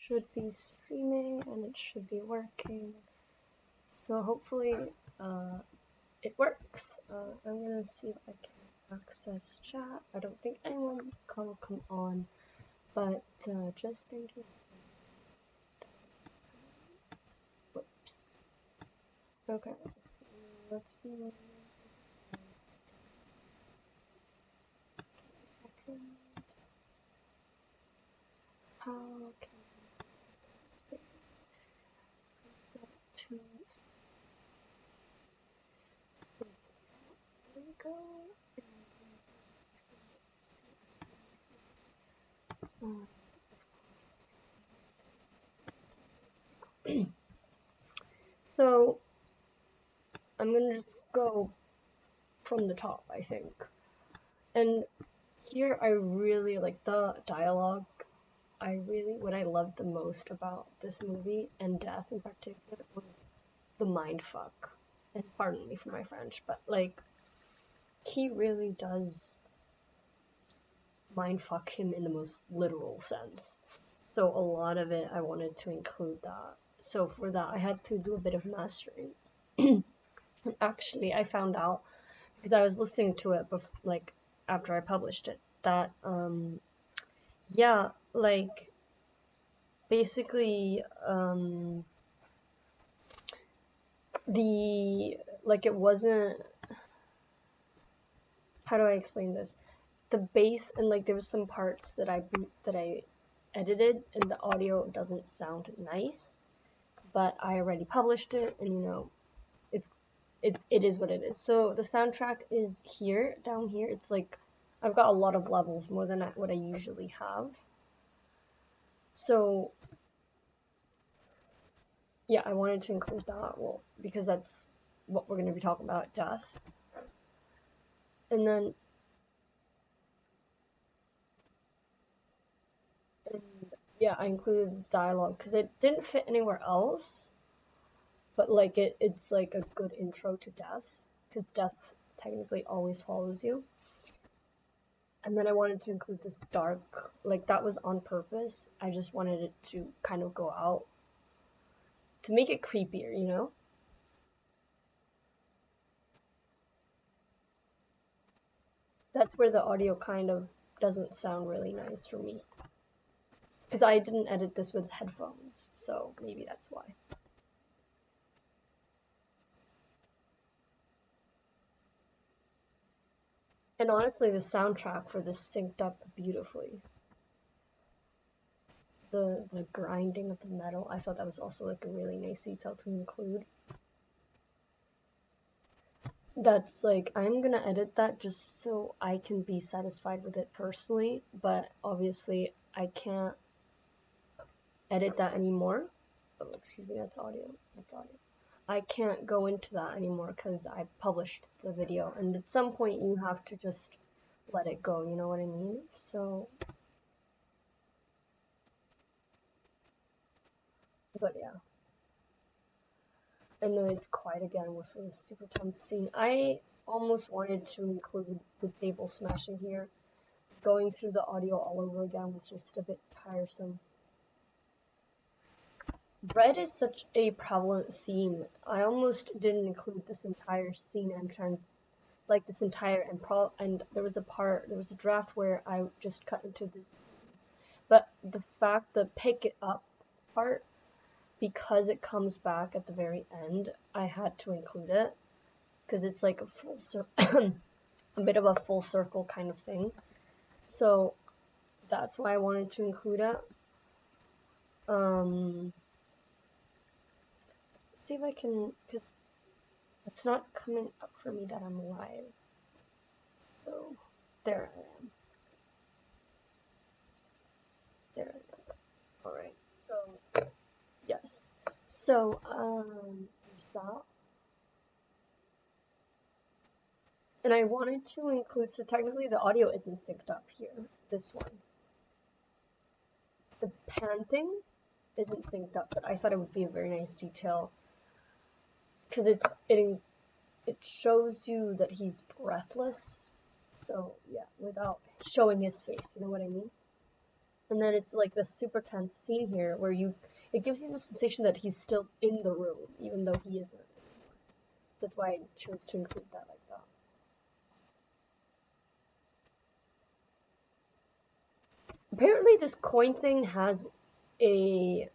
should be streaming and it should be working. So hopefully it works. I'm gonna see if I can access chat. I don't think anyone can come on, but just in case. Whoops. Okay. Let's see. Second. How can I to there we go. So I'm gonna just go from the top, I think. And here I really like the dialogue. What I loved the most about this movie and Death in particular was the mind fuck. And pardon me for my French, but like he really does mind fuck him in the most literal sense. So a lot of it I wanted to include that. So for that I had to do a bit of mastering. And actually I found out because I was listening to it like after I published it that yeah, like basically it wasn't, how do I explain this? The bass and like there was some parts that I edited and the audio doesn't sound nice, but I already published it and you know it is what it is. So the soundtrack is here, down here. It's like I've got a lot of levels, more than what I usually have. So yeah, I wanted to include that, well, because that's what we're going to be talking about, Death. And then yeah, I included the dialogue because it didn't fit anywhere else, but like it's like a good intro to Death, because Death technically always follows you. And then I wanted to include this dark, like that was on purpose. I just wanted it to kind of go out to make it creepier, you know? That's where the audio kind of doesn't sound really nice for me. Because I didn't edit this with headphones, so maybe that's why. And honestly, the soundtrack for this synced up beautifully. The grinding of the metal, I thought that was also like a really nice detail to include. That's like, I'm gonna edit that just so I can be satisfied with it personally, but obviously I can't edit that anymore. Oh, excuse me, that's audio. I can't go into that anymore because I published the video, and at some point you have to just let it go, you know what I mean? So, but yeah. And then it's quiet again with a super tense scene. I almost wanted to include the table smashing here. Going through the audio all over again was just a bit tiresome. Red is such a prevalent theme. I almost didn't include this entire scene entrance, like this entire and there was a draft where I just cut into this, but the fact the pick it up part, because it comes back at the very end, I had to include it because it's like a bit of a full circle kind of thing. So that's why I wanted to include it. See if I can, because it's not coming up for me that I'm live. So there I am. There I am. Alright, so yes. So there's that. And I wanted to include, so technically the audio isn't synced up here, this one. The panting isn't synced up, but I thought it would be a very nice detail because it shows you that he's breathless. So yeah, without showing his face, you know what I mean? And then it's like this super tense scene here where it gives you the sensation that he's still in the room, even though he isn't. That's why I chose to include that like that. Apparently this coin thing has a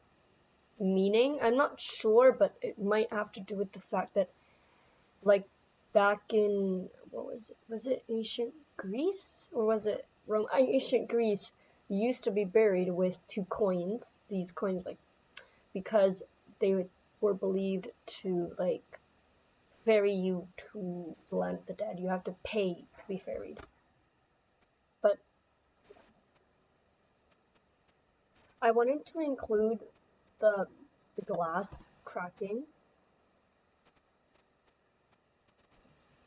meaning. I'm not sure, but it might have to do with the fact that, like, back in, what was it? Was it ancient Greece? Or was it Rome? Ancient Greece used to be buried with two coins. These coins, like, because they were believed to, like, ferry you to the land of the dead. You have to pay to be ferried. But I wanted to include the glass cracking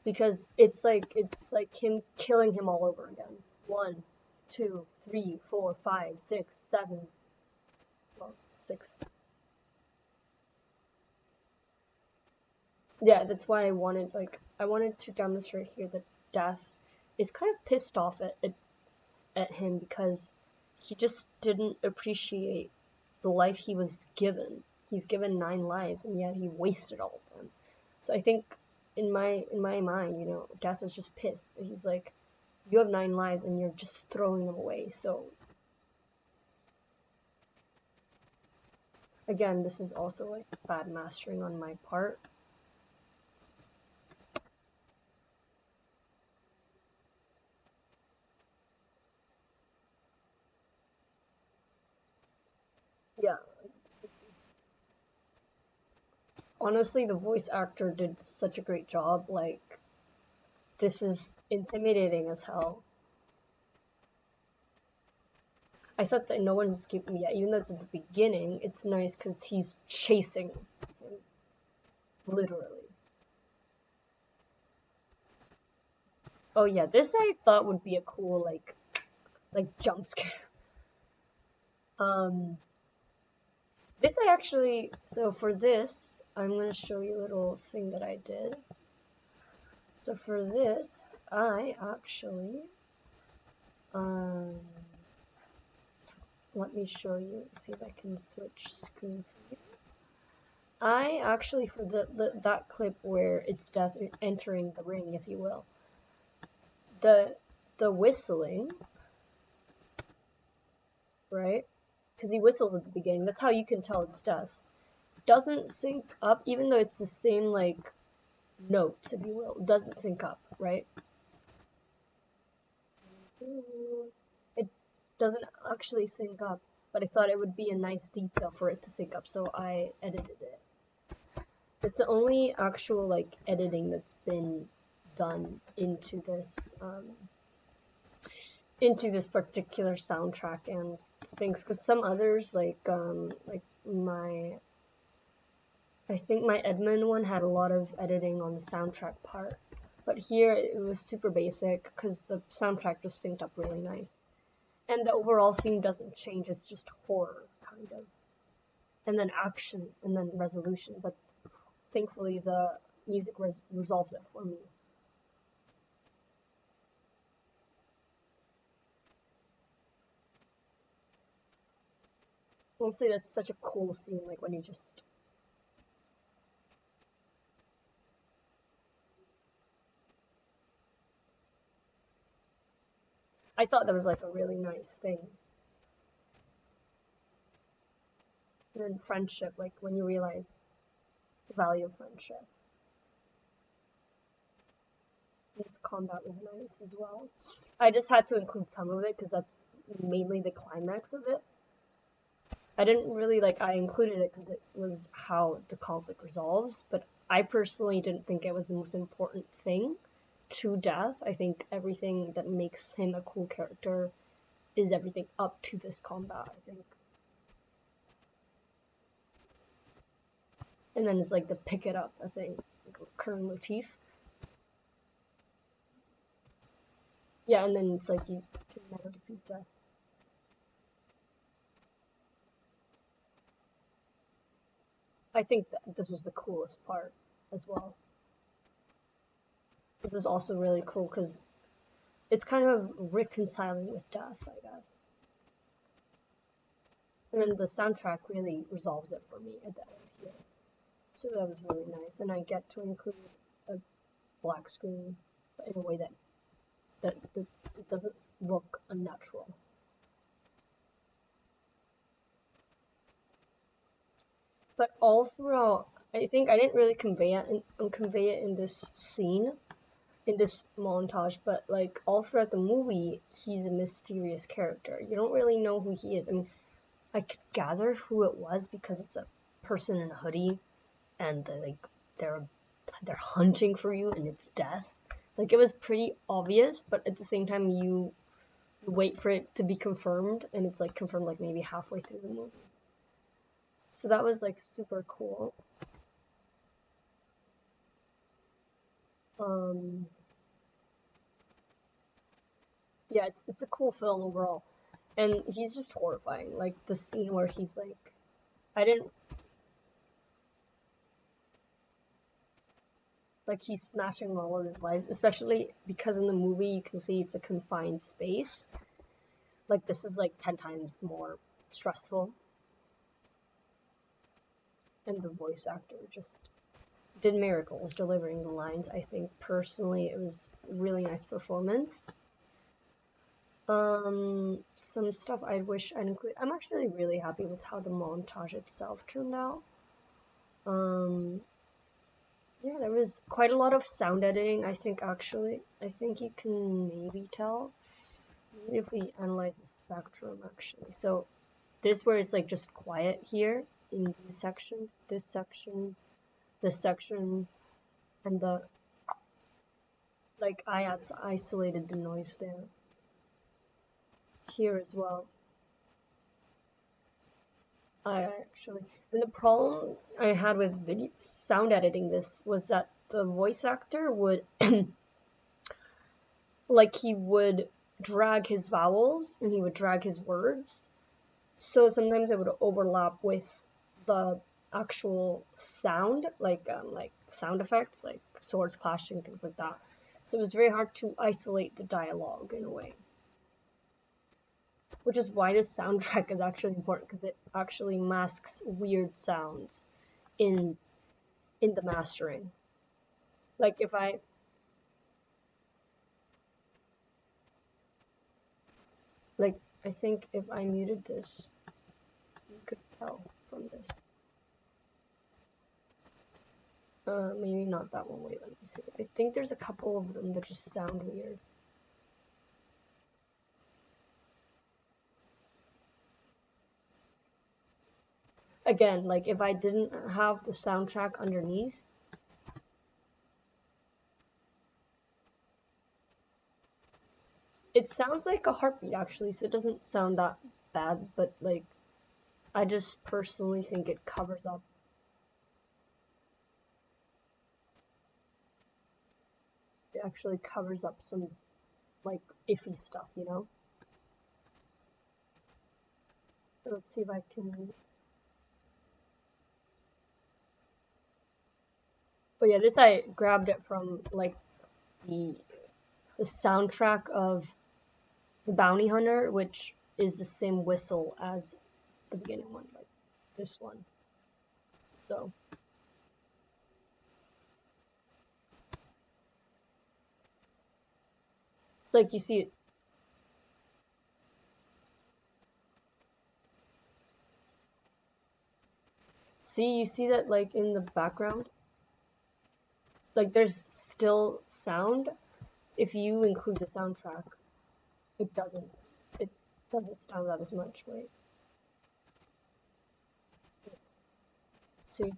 because it's like him killing him all over again. 1, 2, 3, 4, 5, 6, 7. Well, 6. Yeah, that's why I wanted to demonstrate here that Death is kind of pissed off at him because he just didn't appreciate the life he was given. He's given 9 lives and yet he wasted all of them. So I think in my mind, you know, Death is just pissed. He's like, you have 9 lives and you're just throwing them away. So again, this is also like bad mastering on my part. Yeah. Honestly, the voice actor did such a great job. Like, this is intimidating as hell. I thought that no one escaped me yet, even though it's at the beginning. It's nice because he's chasing him, literally. Oh yeah, this I thought would be a cool like jump scare. Um, this I actually, so for this, I'm gonna show you a little thing that I did. So for this, I actually, let me show you, see if I can switch screen for you. I actually, for that clip where it's Death entering the ring, if you will, the whistling, right? Because he whistles at the beginning. That's how you can tell it's Death. Doesn't sync up, even though it's the same like notes, if you will. It doesn't sync up, right? It doesn't actually sync up, but I thought it would be a nice detail for it to sync up, so I edited it. It's the only actual like editing that's been done into this particular soundtrack and things, because some others like my, I think my Edmund one had a lot of editing on the soundtrack part, but here it was super basic because the soundtrack just synced up really nice, and the overall theme doesn't change. It's just horror kind of, and then action, and then resolution. But thankfully, the music resolves it for me. Honestly, that's such a cool scene, like when you just... I thought that was like a really nice thing. And then friendship, like when you realize the value of friendship. This combat was nice as well. I just had to include some of it because that's mainly the climax of it. I didn't really like, I included it because it was how the conflict resolves, but I personally didn't think it was the most important thing to Death. I think everything that makes him a cool character is everything up to this combat, I think. And then it's like the pick it up, I think, like recurring motif. Yeah, and then it's like you can never defeat Death. I think that this was the coolest part as well. This is also really cool because it's kind of reconciling with Death, I guess. And then the soundtrack really resolves it for me at the end here. So that was really nice. And I get to include a black screen in a way that it doesn't look unnatural. But all throughout, I think I didn't really convey it in this scene, in this montage, but like all throughout the movie, he's a mysterious character. You don't really know who he is. I mean, I could gather who it was because it's a person in a hoodie, and they're hunting for you, and it's death. Like it was pretty obvious, but at the same time, you wait for it to be confirmed, and it's like confirmed like maybe halfway through the movie. So that was like super cool. Yeah, it's a cool film overall, and he's just horrifying. Like the scene where he's like, I didn't like he's smashing all of his lives, especially because in the movie you can see it's a confined space. Like this is like 10 times more stressful, and the voice actor just did miracles delivering the lines. I think personally it was a really nice performance. Some stuff I wish I'd include. I'm actually really happy with how the montage itself turned out. Yeah, there was quite a lot of sound editing, I think, actually. I think you can maybe tell. Maybe if we analyze the spectrum, actually. So, this where it's like just quiet here in these sections, this section, and the, like, I isolated the noise there. Here as well. And the problem I had with video sound editing this was that the voice actor would, like, he would drag his vowels and he would drag his words. So sometimes it would overlap with the actual sound, like sound effects, like swords clashing, things like that. So it was very hard to isolate the dialogue in a way. Which is why this soundtrack is actually important, because it actually masks weird sounds in the mastering. Like if I think if I muted this, you could tell from this. Maybe not that one. Wait, let me see. I think there's a couple of them that just sound weird. Again, like if I didn't have the soundtrack underneath, it sounds like a heartbeat actually, so it doesn't sound that bad, but like I just personally think it covers up. It actually covers up some like iffy stuff, you know? So let's see if I can. But yeah, this I grabbed it from like the soundtrack of The Bounty Hunter, which is the same whistle as the beginning one, like this one. So it's like you see it. You see that like in the background? Like there's still sound. If you include the soundtrack, it doesn't sound out as much, right? See?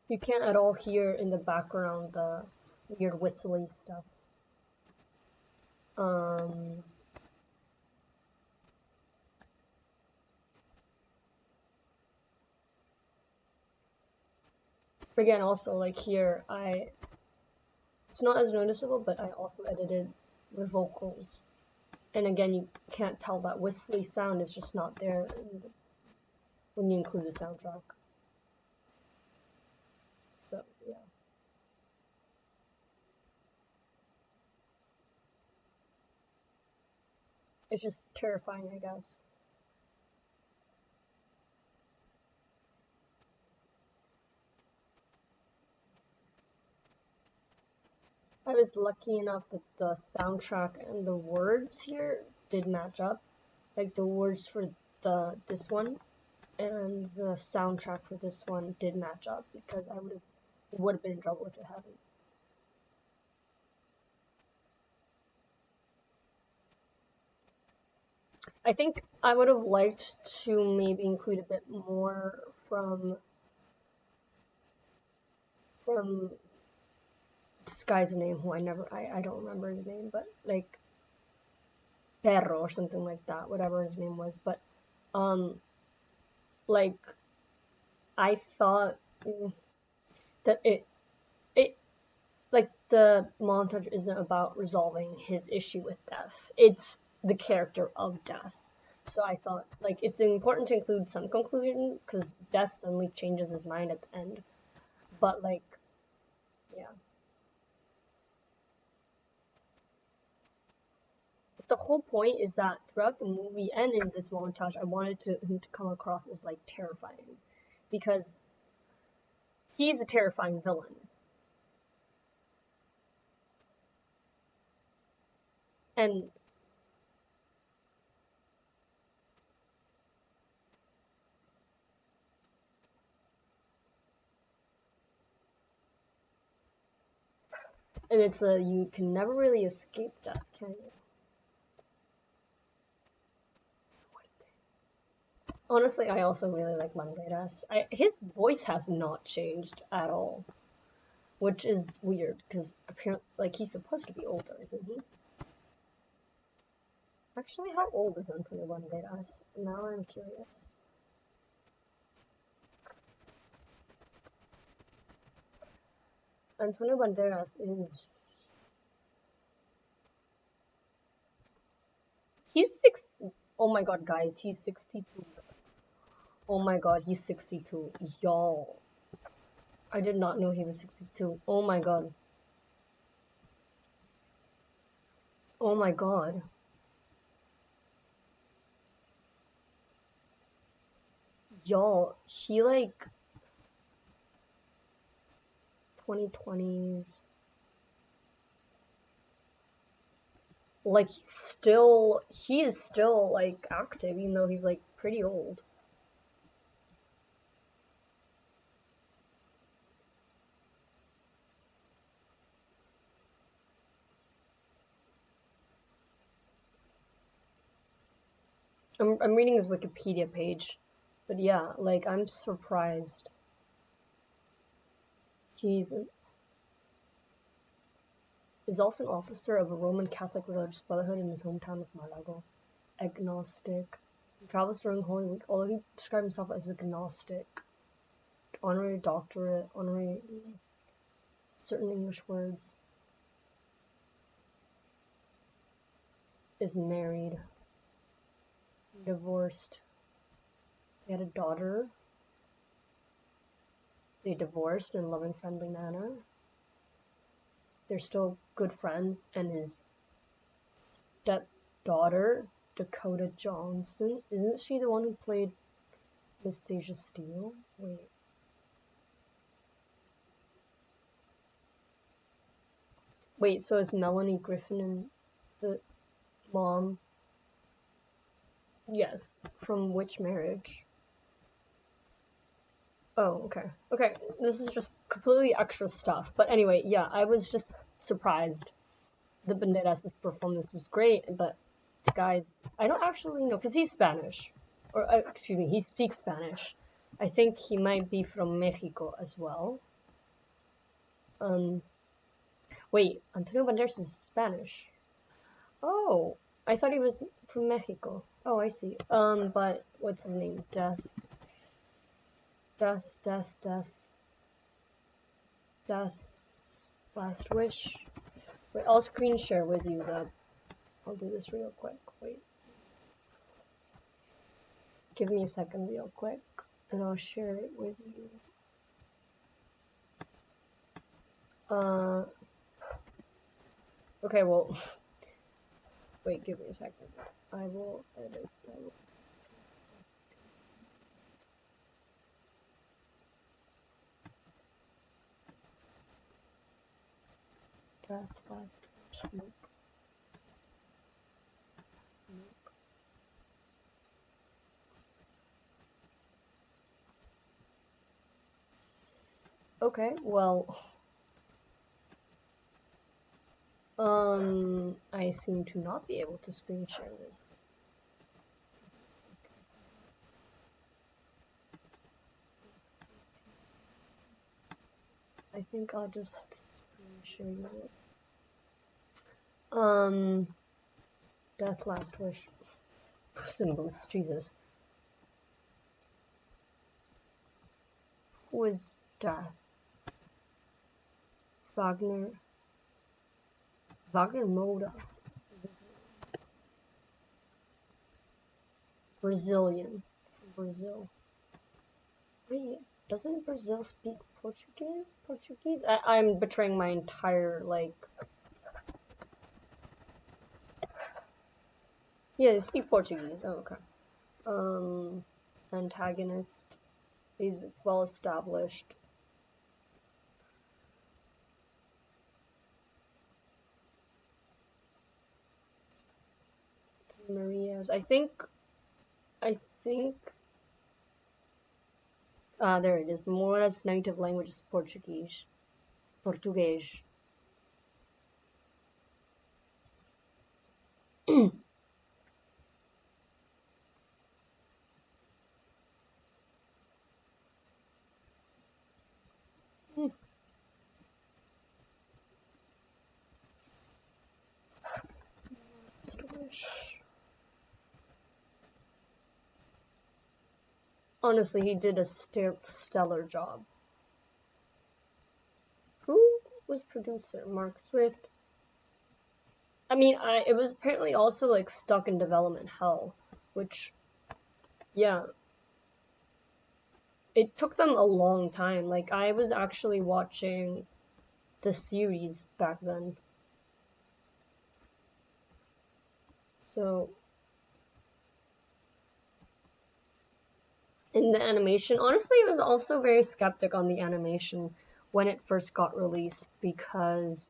You can't at all hear in the background the weird whistling stuff. Again, also like here, it's not as noticeable, but I also edited the vocals. And again, you can't tell that whistly sound is just not there when you include the soundtrack. So, yeah. It's just terrifying, I guess. I was lucky enough that the soundtrack and the words here did match up. Like the words for this one and the soundtrack for this one did match up, because I would have been in trouble if it hadn't. I think I would have liked to maybe include a bit more from this guy's name, who I don't remember his name, but like Perro or something like that, whatever his name was. But like I thought that it like the montage isn't about resolving his issue with death. It's the character of death. So I thought like it's important to include some conclusion, because death suddenly changes his mind at the end. But like, yeah. The whole point is that throughout the movie and in this montage, I wanted him to come across as like terrifying, because he's a terrifying villain. And it's you can never really escape death, can you? Honestly, I also really like Banderas. His voice has not changed at all, which is weird, because apparently, like, he's supposed to be older, isn't he? Actually, how old is Antonio Banderas? Now I'm curious. Antonio Banderas is... He's six... Oh my god, guys, he's 62. Oh my god, he's 62. Y'all. I did not know he was 62. Oh my god. Oh my god. Y'all, he like 2020s. Like he is still like active, even though he's like pretty old. I'm reading his Wikipedia page, but yeah, like I'm surprised. He's is also an officer of a Roman Catholic religious brotherhood in his hometown of Malaga. Agnostic. He travels during Holy Week, although he described himself as agnostic. Honorary doctorate, honorary certain English words. Is married. Divorced. They had a daughter. They divorced in a loving, friendly manner. They're still good friends, and his stepdaughter, Dakota Johnson, isn't she the one who played Anastasia Steele? Wait, so is Melanie Griffin and the mom? Yes. From which marriage? Oh, okay. Okay, this is just completely extra stuff. But anyway, yeah, I was just surprised. The Banderas' performance was great, but guys, I don't actually know, because he's Spanish. Or, excuse me, he speaks Spanish. I think he might be from Mexico as well. Wait, Antonio Banderas is Spanish. Oh, I thought he was from Mexico. Oh, I see. But what's his name? Death. Last wish. Wait, I'll screen share with you that. I'll do this real quick. Wait. Give me a second real quick, and I'll share it with you. Okay, well, Wait, give me a second. I will edit. Death last wish. Okay, well, I seem to not be able to screen share this. I think I'll just screen share you this. Death last wish. Puss in Boots, Jesus. Who is Death? Wagner Moda. Brazilian. From Brazil. Wait, doesn't Brazil speak Portuguese? I'm betraying my entire, like... Yeah, they speak Portuguese. Oh, okay. Antagonist. He's well established. Maria's. I think. There it is. Mora's native language is Portuguese. Portuguese. Honestly, he did a stellar job. Who was producer? Mark Swift. I mean, it was apparently also like stuck in development hell, which, yeah, it took them a long time. Like, I was actually watching the series back then. So, in the animation, honestly, I was also very skeptic on the animation when it first got released because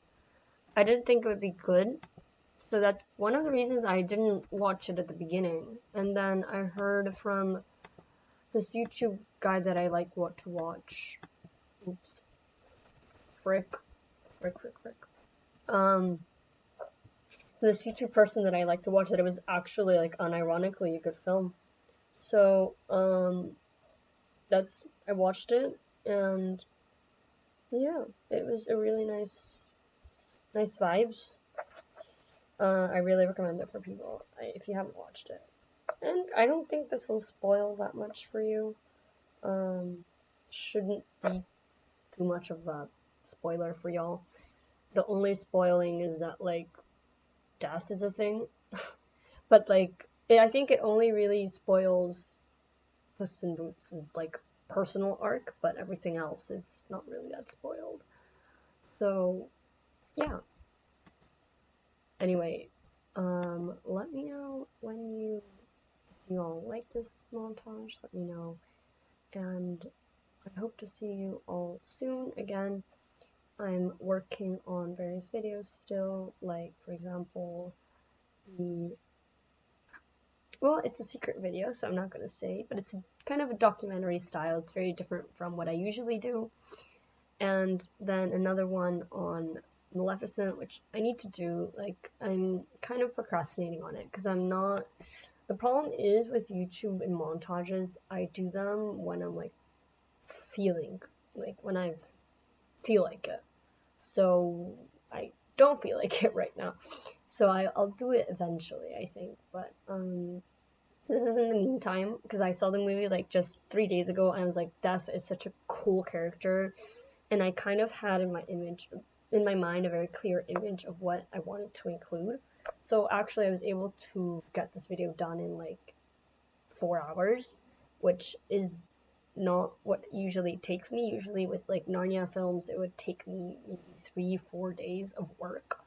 I didn't think it would be good. So that's one of the reasons I didn't watch it at the beginning. And then I heard from this YouTube guy that I like what to watch. Oops. Frick. This YouTube person that I like to watch that it was actually like unironically a good film. So, I watched it and yeah, it was a really nice vibes. I really recommend it for people if you haven't watched it. And I don't think this will spoil that much for you. Shouldn't be too much of a spoiler for y'all. The only spoiling is that, like, death is a thing. But, like, I think it only really spoils Puss in Boots' like, personal arc, but everything else is not really that spoiled. So, yeah. Anyway, let me know if you all like this montage, let me know, and I hope to see you all soon. Again, I'm working on various videos still, like, for example, well, it's a secret video, so I'm not going to say, but it's kind of a documentary style. It's very different from what I usually do. And then another one on Maleficent, which I need to do. Like, I'm kind of procrastinating on it because I'm not. The problem is with YouTube and montages, I do them when I'm like feeling, like when I feel like it. So I don't feel like it right now. So I'll do it eventually, I think. But this is in the meantime because I saw the movie like just 3 days ago and I was like, Death is such a cool character. And I kind of had in my mind a very clear image of what I wanted to include. So actually I was able to get this video done in like 4 hours, which is not what usually takes me. Usually with like Narnia films, it would take me maybe 3-4 days of work.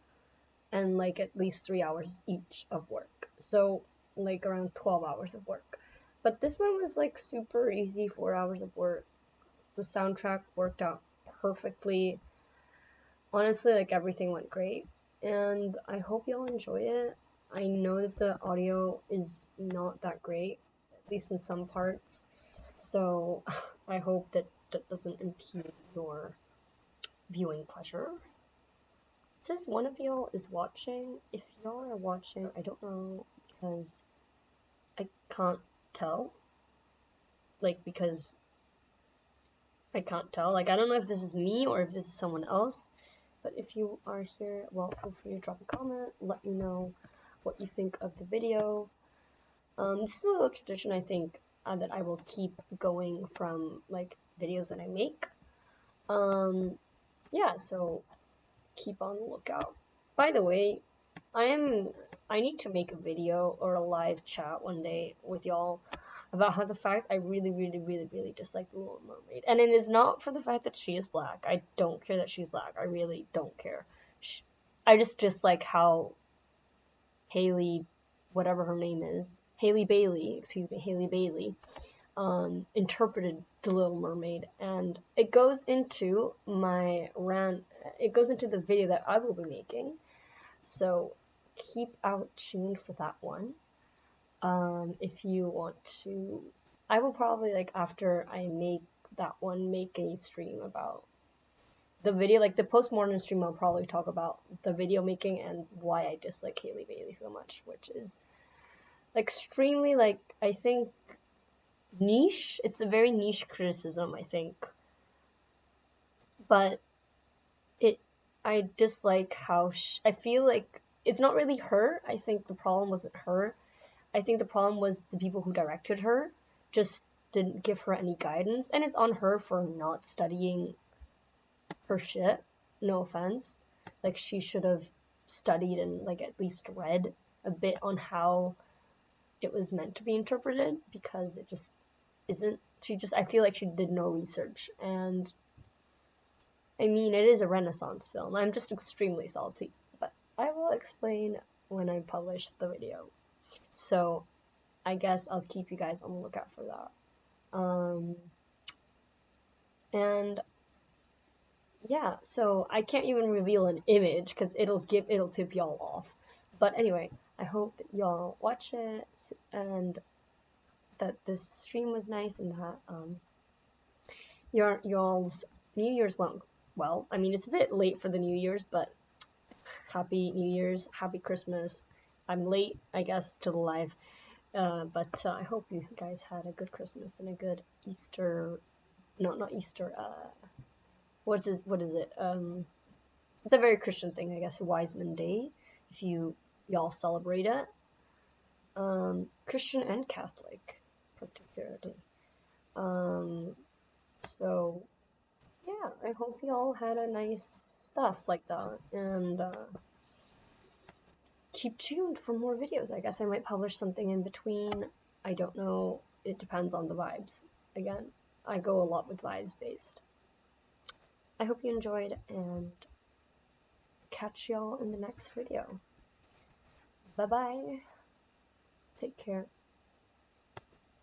and like at least 3 hours each of work. So like around 12 hours of work. But this one was like super easy, 4 hours of work. The soundtrack worked out perfectly. Honestly, like everything went great, and I hope y'all enjoy it. I know that the audio is not that great, at least in some parts, so I hope that that doesn't impede your viewing pleasure. It says one of y'all is watching. If y'all are watching, I don't know, because I can't tell. Like, because I can't tell. Like, I don't know if this is me or if this is someone else. But if you are here, well, feel free to drop a comment. Let me know what you think of the video. This is a little tradition, I think, that I will keep going from, like, videos that I make. Yeah, so keep on the lookout. By the way, I need to make a video or a live chat one day with y'all about how the fact I really, really, really, really dislike the Little Mermaid. And it is not for the fact that she is black. I don't care that she's black. I really don't care. I just dislike how Haley, whatever her name is, Haley Bailey, interpreted the Little Mermaid. And it goes into my rant, it goes into the video that I will be making. So keep out tuned for that one. If you want to, I will probably, like, after I make that one, make a stream about the video, like the post-mortem stream. I'll probably talk about the video making and why I dislike Haley Bailey so much, which is extremely, like, I think, niche. It's a very niche criticism, I think, but I dislike how I feel like it's not really her. I think the problem wasn't her. I think the problem was the people who directed her just didn't give her any guidance, and it's on her for not studying her shit. No offense. Like, she should have studied and, like, at least read a bit on how it was meant to be interpreted, because it just isn't. I feel like she did no research, and I mean, it is a Renaissance film. I'm just extremely salty, but I will explain when I publish the video. So I guess I'll keep you guys on the lookout for that. And yeah, so I can't even reveal an image because it'll tip y'all off. But anyway, I hope that y'all watch it and that this stream was nice and that y'all's New Year's went well. I mean, it's a bit late for the New Year's, but happy New Year's, happy Christmas. I'm late, I guess, to the live. But I hope you guys had a good Christmas and a good Easter. Not Easter. What is it? It's a very Christian thing, I guess. Wiseman Day, if y'all celebrate it. Christian and Catholic, particularly. So yeah, I hope y'all had a nice stuff like that, and keep tuned for more videos. I guess I might publish something in between. I don't know. It depends on the vibes. Again, I go a lot with vibes based. I hope you enjoyed, and catch y'all in the next video. Bye bye. Take care.